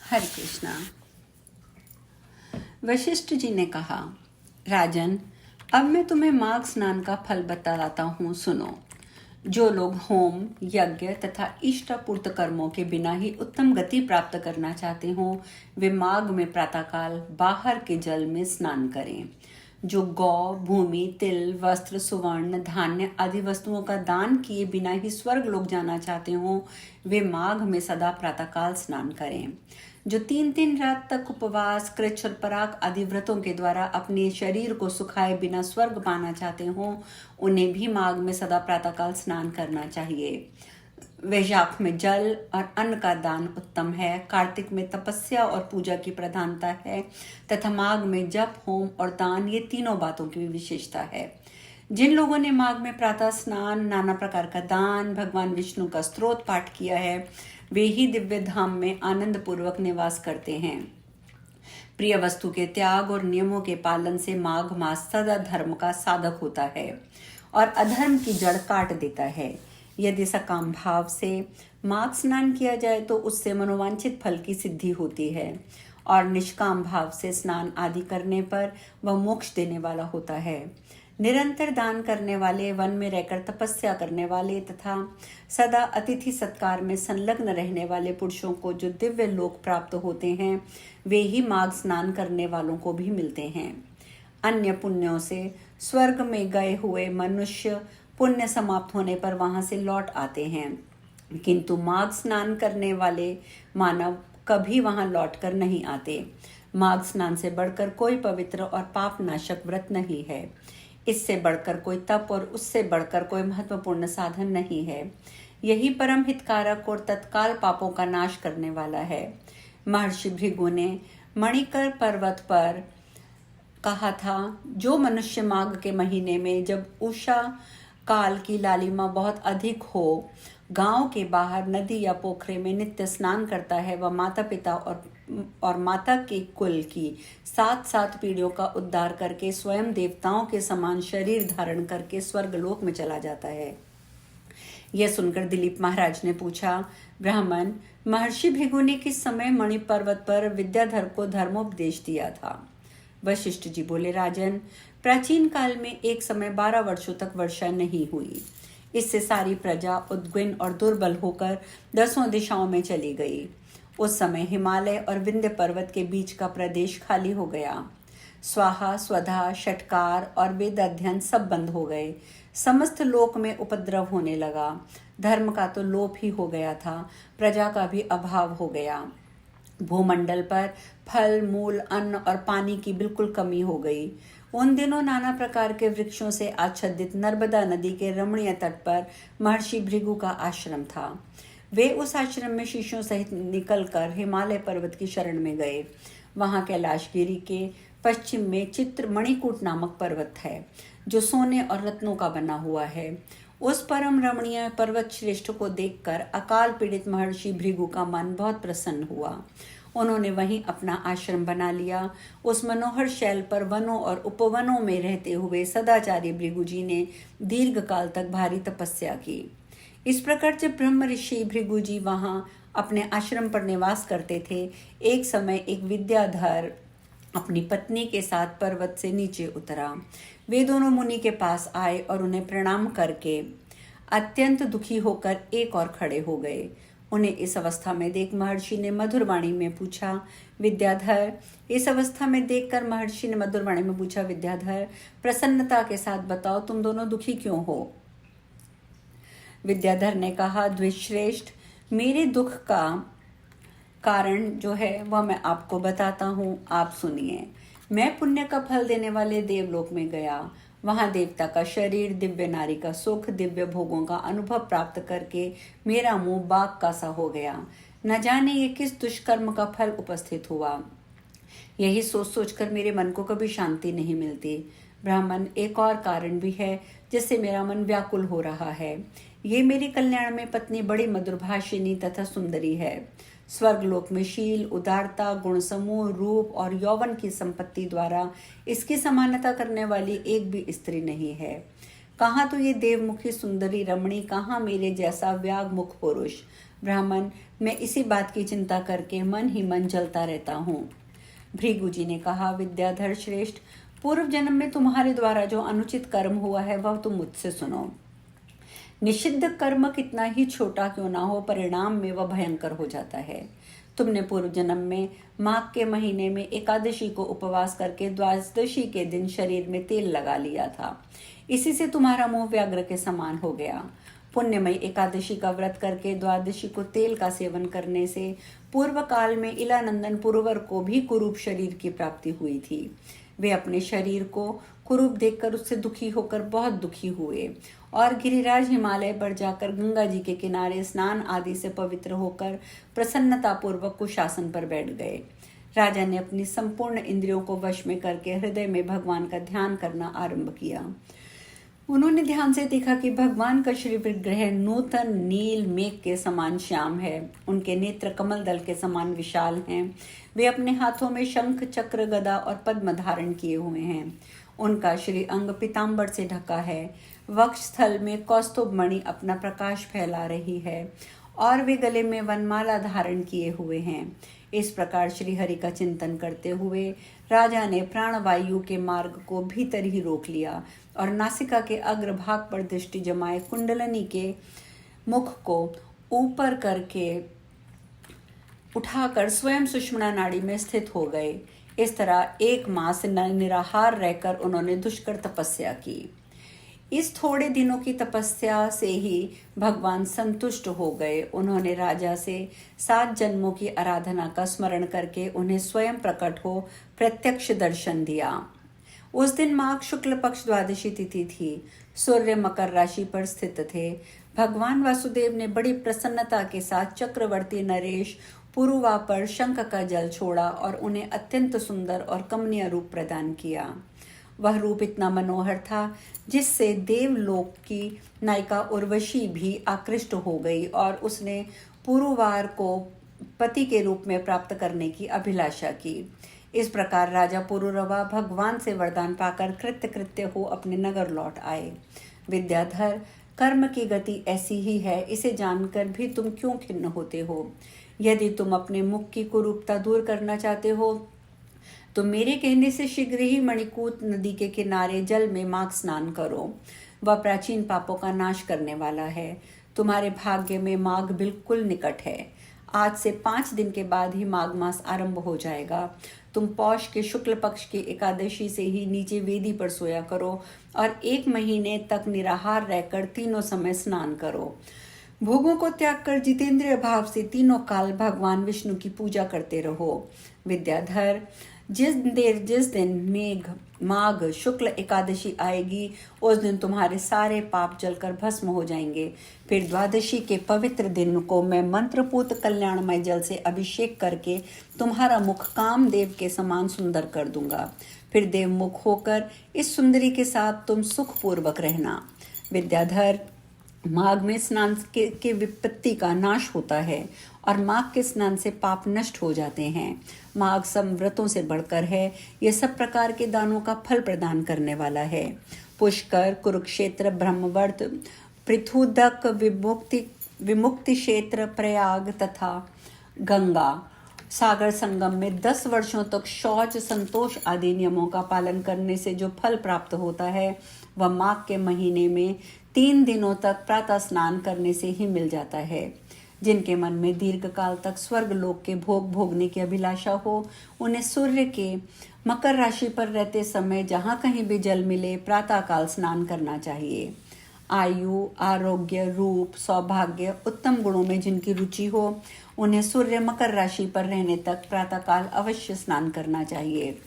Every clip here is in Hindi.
हरे कृष्णा। वशिष्ठ जी ने कहा, राजन, अब मैं तुम्हें माघ स्नान का फल बताता हूँ, सुनो। जो लोग होम, यज्ञ तथा इष्टापूर्त कर्मों के बिना ही उत्तम गति प्राप्त करना चाहते हो, वे माघ में प्रातःकाल बाहर के जल में स्नान करें। जो गौ, भूमि, तिल, वस्त्र, सुवर्ण, धान्य आदि वस्तुओं का दान किए बिना ही स्वर्ग लोग जाना चाहते हो, वे माघ में सदा प्रातःकाल स्नान करें। जो 3 रात तक उपवास, कृच्छ और पराग आदि व्रतों के द्वारा अपने शरीर को सुखाए बिना स्वर्ग पाना चाहते हो, उन्हें भी माघ में सदा प्रातःकाल स्नान करना चाहिए। वैशाख में जल और अन्न का दान उत्तम है। कार्तिक में तपस्या और पूजा की प्रधानता है तथा माघ में जप, होम और दान, ये तीनों बातों की विशेषता है। जिन लोगों ने माघ में प्रातः स्नान, नाना प्रकार का दान, भगवान विष्णु का स्तोत्र पाठ किया है, वे ही दिव्य धाम में आनंद पूर्वक निवास करते हैं। प्रिय वस्तु के त्याग और नियमों के पालन से माघ मास सदा धर्म का साधक होता है और अधर्म की जड़ काट देता है। यदि सकाम भाव से माघ स्नान किया जाए तो उससे मनोवांछित फल की सिद्धि होती है और निष्काम भाव से स्नान आदि करने पर वह मोक्ष देने वाला होता है। निरंतर दान करने वाले, वन में रहकर तपस्या करने वाले तथा सदा अतिथि सत्कार में संलग्न रहने वाले पुरुषों को जो दिव्य लोक प्राप्त होते हैं, वे ही माघ स्नान करने वालों को भी मिलते हैं। अन्य पुण्यों से स्वर्ग में गए हुए मनुष्य पुण्य समाप्त होने पर वहां से लौट आते हैं, किंतु माघ स्नान करने वाले मानव कभी वहां लौटकर नहीं आते। माघ स्नान से बढ़कर कोई पवित्र और पाप नाशक व्रत नहीं है। इससे बढ़कर कोई तप और उससे बढ़कर कोई महत्वपूर्ण साधन नहीं है। यही परम हितकारक और तत्काल पापों का नाश करने वाला है। महर्षि भृगु ने मणिकर पर्वत पर कहा था, जो मनुष्य माघ के महीने में, जब उषा काल की लालिमा बहुत अधिक हो, गांव के बाहर नदी या पोखरे में नित्य स्नान करता है, वह माता पिता और माता के कुल की 7 पीढ़ियों का उद्धार करके स्वयं देवताओं के समान शरीर धारण करके स्वर्गलोक में चला जाता है। यह सुनकर दिलीप महाराज ने पूछा, ब्राह्मण, महर्षि भृगु ने किस समय मणि पर्वत पर विद्याधर को धर्मोपदेश दिया था? वशिष्ठ जी बोले, राजन, प्राचीन काल में एक समय 12 वर्षों तक वर्षा नहीं हुई। इससे सारी प्रजा उद्विग्न और दुर्बल होकर 10 दिशाओं में चली गई। उस समय हिमालय और विंध्य पर्वत के बीच का प्रदेश खाली हो गया। स्वाहा, स्वधा, षटकार और वेद अध्ययन सब बंद हो गए। समस्त लोक में उपद्रव होने लगा। धर्म का तो लोप ही हो गया था, प्रजा का भी अभाव हो गया। भूमंडल पर फल, मूल, अन्न और पानी की बिल्कुल कमी हो गई। उन दिनों नाना प्रकार के वृक्षों से आच्छादित नर्मदा नदी के रमणीय तट पर महर्षि भृगु का आश्रम था। वे उस आश्रम में शिष्यों सहित निकलकर हिमालय पर्वत की शरण में गए। वहां कैलाशगिरी के पश्चिम में चित्र मणिकूट नामक पर्वत है, जो सोने और रत्नों का बना हुआ है। उस परम रमणीय पर्वत श्रेष्ठ को देखकर अकाल पीड़ित महर्षि भृगु का मन बहुत प्रसन्न हुआ। उन्होंने वहीं अपना आश्रम बना लिया। उस मनोहर शैल पर वनों और उपवनों में रहते हुए सदाचारी भृगु जी ने दीर्घ काल तक भारी तपस्या की। इस प्रकार जब ब्रह्म ऋषि भृगु जी वहां अपने आश्रम पर निवास करते थे, एक समय एक विद्याधर अपनी पत्नी के साथ पर्वत से नीचे उतरा। वे दोनों मुनि के पास आए और उन्हें प्रणाम करके अत्यंत दुखी होकर एक और खड़े हो गए। उन्हें इस अवस्था में देख महर्षि ने मधुर वाणी में पूछा, विद्याधर, विद्याधर, प्रसन्नता के साथ बताओ, तुम दोनों दुखी क्यों हो? विद्याधर ने कहा, द्विश्रेष्ठ, मेरे दुख का कारण जो है वह मैं आपको बताता हूँ, आप सुनिए। मैं पुण्य का फल देने वाले देवलोक में गया। वहां देवता का शरीर, दिव्य नारी का सुख, दिव्य भोगों का अनुभव प्राप्त करके मेरा मुंह बाघ का सा हो गया। न जाने ये किस दुष्कर्म का फल उपस्थित हुआ। यही सोच सोचकर मेरे मन को कभी शांति नहीं मिलती। ब्राह्मण, एक और कारण भी है जिससे मेरा मन व्याकुल हो रहा है। ये मेरी कल्याण में पत्नी बड़ी मधुरभाषिनी तथा सुंदरी है। स्वर्गलोक में शील, उदारता, गुण समूह, रूप और यौवन की संपत्ति द्वारा इसकी समानता करने वाली एक भी स्त्री नहीं है। कहाँ तो ये देवमुखी सुंदरी रमणी, कहाँ मेरे जैसा व्याग मुख पुरुष। ब्राह्मण, मैं इसी बात की चिंता करके मन ही मन जलता रहता हूँ। भृगु जी ने कहा, विद्याधर श्रेष्ठ, पूर्व जन्म में तुम्हारे द्वारा जो अनुचित कर्म हुआ है वह तुम मुझसे सुनो। निषिद्ध कर्म कितना ही छोटा क्यों ना हो, परिणाम में वह भयंकर हो जाता है। तुमने पूर्व जन्म में माघ के महीने में एकादशी को उपवास करके द्वादशी के दिन शरीर में तेल लगा लिया था। इसी से तुम्हारा मुंह व्याघ्र के समान हो गया। पुण्यमयी एकादशी का व्रत करके द्वादशी को तेल का सेवन करने से पूर्व काल में इलानंदन पुरवर को भी कुरूप शरीर की प्राप्ति हुई थी। वे अपने शरीर को कुरूप देखकर उससे दुखी होकर बहुत दुखी हुए और गिरिराज हिमालय पर जाकर गंगा जी के किनारे स्नान आदि से पवित्र होकर प्रसन्नता पूर्वक कुशासन पर बैठ गए। राजा ने अपनी संपूर्ण इंद्रियों को वश में करके हृदय में भगवान का ध्यान करना आरंभ किया। उन्होंने ध्यान से देखा कि भगवान का श्री विग्रह नूतन नील मेघ के समान श्याम है। उनके नेत्र कमल दल के समान विशाल हैं। वे अपने हाथों में शंख, चक्र, गदा और पद्म धारण किए हुए हैं। उनका श्री अंग पीताम्बर से ढका है। वक्ष स्थल में कौस्तुभ मणि अपना प्रकाश फैला रही है और वे गले में वनमाला धारण किए हुए हैं। इस प्रकार श्री हरि का चिंतन करते हुए राजा ने प्राणवायु के मार्ग को भीतर ही रोक लिया और नासिका के अग्रभाग पर दृष्टि जमाए कुंडलनी के मुख को ऊपर करके उठाकर स्वयं सुषुम्ना नाड़ी में स्थित हो गए। इस तरह 1 मास निराहार रहकर उन्होंने दुष्कर तपस्या की। इस थोड़े दिनों की तपस्या से ही भगवान संतुष्ट हो गए। उन्होंने राजा से 7 जन्मों की आराधना का स्मरण करके उन्हें स्वयं प्रकट हो प्रत्यक्ष दर्शन दिया। उस दिन माघ शुक्ल पक्ष द्वादशी तिथि थी। सूर्य मकर राशि पर स्थित थे। भगवान वासुदेव ने बड़ी प्रसन्नता के साथ चक्रवर्ती नरेश पुरुवा पर शंख का जल छोड़ा और उन्हें अत्यंत सुंदर और कमनीय रूप प्रदान किया। वह रूप इतना मनोहर था जिससे देवलोक की नायिका उर्वशी भी आकृष्ट हो गई और उसने पुरुवार को पति के रूप में प्राप्त करने की अभिलाषा की। इस प्रकार राजा पुरुरवा भगवान से वरदान पाकर कृत्य कृत्य हो अपने नगर लौट आए। विद्याधर, कर्म की गति ऐसी ही है, इसे जानकर भी तुम क्यों खिन्न होते हो? यदि तुम अपने मुख की कुरूपता दूर करना चाहते हो तो मेरे कहने से शीघ्र ही मणिकूट नदी के किनारे जल में माघ स्नान करो। वह प्राचीन पापों का नाश करने वाला है। तुम्हारे भाग्य में माघ बिल्कुल निकट है। आज से 5 दिन के बाद ही माघ मास आरंभ हो जाएगा। तुम पौष के शुक्ल पक्ष की एकादशी से ही नीचे वेदी पर सोया करो और 1 महीने तक निराहार रहकर तीनों समय स्नान करो। भोगों को त्याग कर जितेंद्रिय भाव से तीनों काल भगवान विष्णु की पूजा करते रहो। विद्याधर, जिस दिन माघ शुक्ल एकादशी आएगी उस दिन तुम्हारे सारे पाप जलकर भस्म हो जाएंगे। फिर द्वादशी के पवित्र दिन को मैं मंत्रपूत कल्याणमय जल से अभिषेक करके तुम्हारा मुख कामदेव के समान सुंदर कर दूंगा। फिर देवमुख होकर इस सुंदरी के साथ तुम सुखपूर्वक रहना। विद्याधर, माघ में स्नान के विपत्ति का नाश होता है और माघ के स्नान से पाप नष्ट हो जाते हैं। माघ सब व्रतों से बढ़कर है। यह सब प्रकार के दानों का फल प्रदान करने वाला है। पुष्कर, कुरुक्षेत्र, ब्रह्मवर्त, पृथुदक, विमुक्ति क्षेत्र, प्रयाग तथा गंगा सागर संगम में 10 वर्षों तक शौच, संतोष आदि नियमों का पालन करने से जो फल प्राप्त होता है वह माघ के महीने में 3 दिनों तक प्रातः स्नान करने से ही मिल जाता है। जिनके मन में दीर्घ काल तक स्वर्ग लोक के भोग भोगने की अभिलाषा हो उन्हें सूर्य के मकर राशि पर रहते समय जहाँ कहीं भी जल मिले प्रातः काल स्नान करना चाहिए। आयु, आरोग्य, रूप, सौभाग्य, उत्तम गुणों में जिनकी रुचि हो उन्हें सूर्य मकर राशि पर रहने तक प्रातः काल अवश्य स्नान करना चाहिए।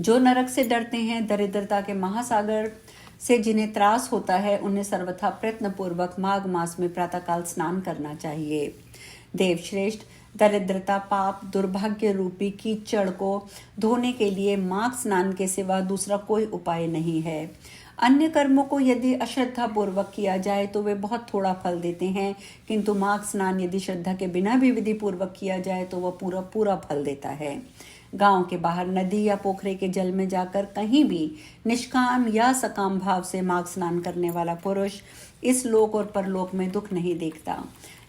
जो नरक से डरते हैं, दरिद्रता के महासागर से जिन्हें त्रास होता है, उन्हें सर्वथा प्रयत्न पूर्वक माघ मास में प्रातःकाल स्नान करना चाहिए। देवश्रेष्ठ, दरिद्रता, पाप, दुर्भाग्य रूपी कीचड़ को धोने के लिए माघ स्नान के सिवा दूसरा कोई उपाय नहीं है। अन्य कर्मों को यदि अश्रद्धा पूर्वक किया जाए तो वे बहुत थोड़ा फल देते हैं, किंतु माघ स्नान यदि श्रद्धा के बिना भी विधि पूर्वक किया जाए तो वह पूरा पूरा फल देता है। गांव के बाहर नदी या पोखरे के जल में जाकर कहीं भी निष्काम या सकाम भाव से माघ स्नान करने वाला पुरुष इस लोक और परलोक में दुख नहीं देखता।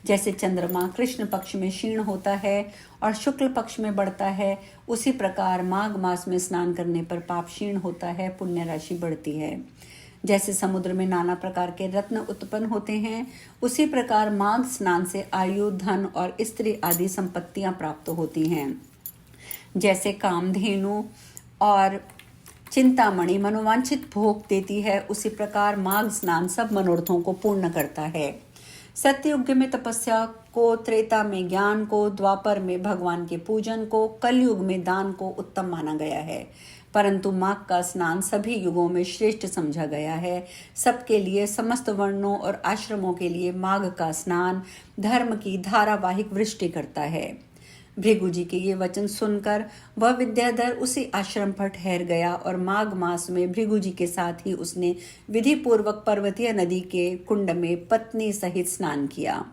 जैसे चंद्रमा कृष्ण पक्ष में क्षीण होता है और शुक्ल पक्ष में बढ़ता है, उसी प्रकार माघ मास में स्नान करने पर पाप क्षीण होता है, पुण्य राशि बढ़ती है। जैसे समुद्र में नाना प्रकार के रत्न उत्पन्न होते हैं, उसी प्रकार माघ स्नान से आयु, धन और स्त्री आदि संपत्तियां प्राप्त होती हैं। जैसे कामधेनु और चिंतामणि मनोवांछित भोग देती है, उसी प्रकार माघ स्नान सब मनोरथों को पूर्ण करता है। सत्ययुग में तपस्या को, त्रेता में ज्ञान को, द्वापर में भगवान के पूजन को, कलयुग में दान को उत्तम माना गया है। परंतु माघ का स्नान सभी युगों में श्रेष्ठ समझा गया है। सबके लिए, समस्त वर्णों और आश्रमों के लिए माघ का स्नान धर्म की धारावाहिक वृष्टि करता है। भृगु जी के ये वचन सुनकर वह विद्याधर उसी आश्रम पर ठहर गया और माघ मास में भृगु जी के साथ ही उसने विधि पूर्वक पर्वतीय नदी के कुंड में पत्नी सहित स्नान किया।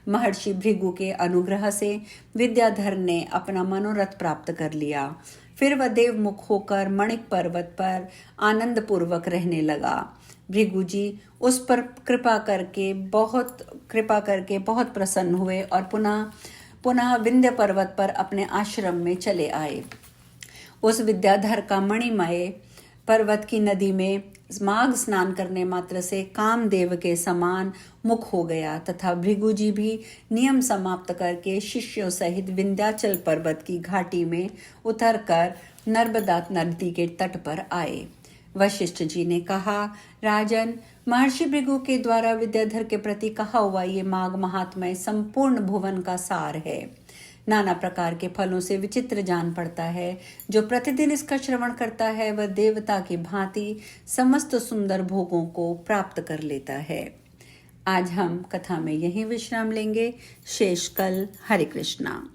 महर्षि भृगु के अनुग्रह से विद्याधर ने अपना मनोरथ प्राप्त कर लिया। फिर वह देवमुख होकर मणिक पर्वत पर आनंद पूर्वक रहने लगा। भृगु जी उस पर कृपा करके बहुत प्रसन्न हुए और पुनः विंध्य पर्वत पर अपने आश्रम में चले आए। उस विद्याधर का मणिमय पर्वत की नदी में माघ स्नान करने मात्र से कामदेव के समान मुख हो गया तथा भृगु जी भी नियम समाप्त करके शिष्यों सहित विंध्याचल पर्वत की घाटी में उतरकर नर्मदा नदी के तट पर आए। वशिष्ठ जी ने कहा, राजन, महर्षि भृगु के द्वारा विद्याधर के प्रति कहा हुआ ये माघ महात्म्य संपूर्ण भुवन का सार है। नाना प्रकार के फलों से विचित्र जान पड़ता है। जो प्रतिदिन इसका श्रवण करता है वह देवता की भांति समस्त सुंदर भोगों को प्राप्त कर लेता है। आज हम कथा में यहीं विश्राम लेंगे। शेष कल। हरे कृष्णा।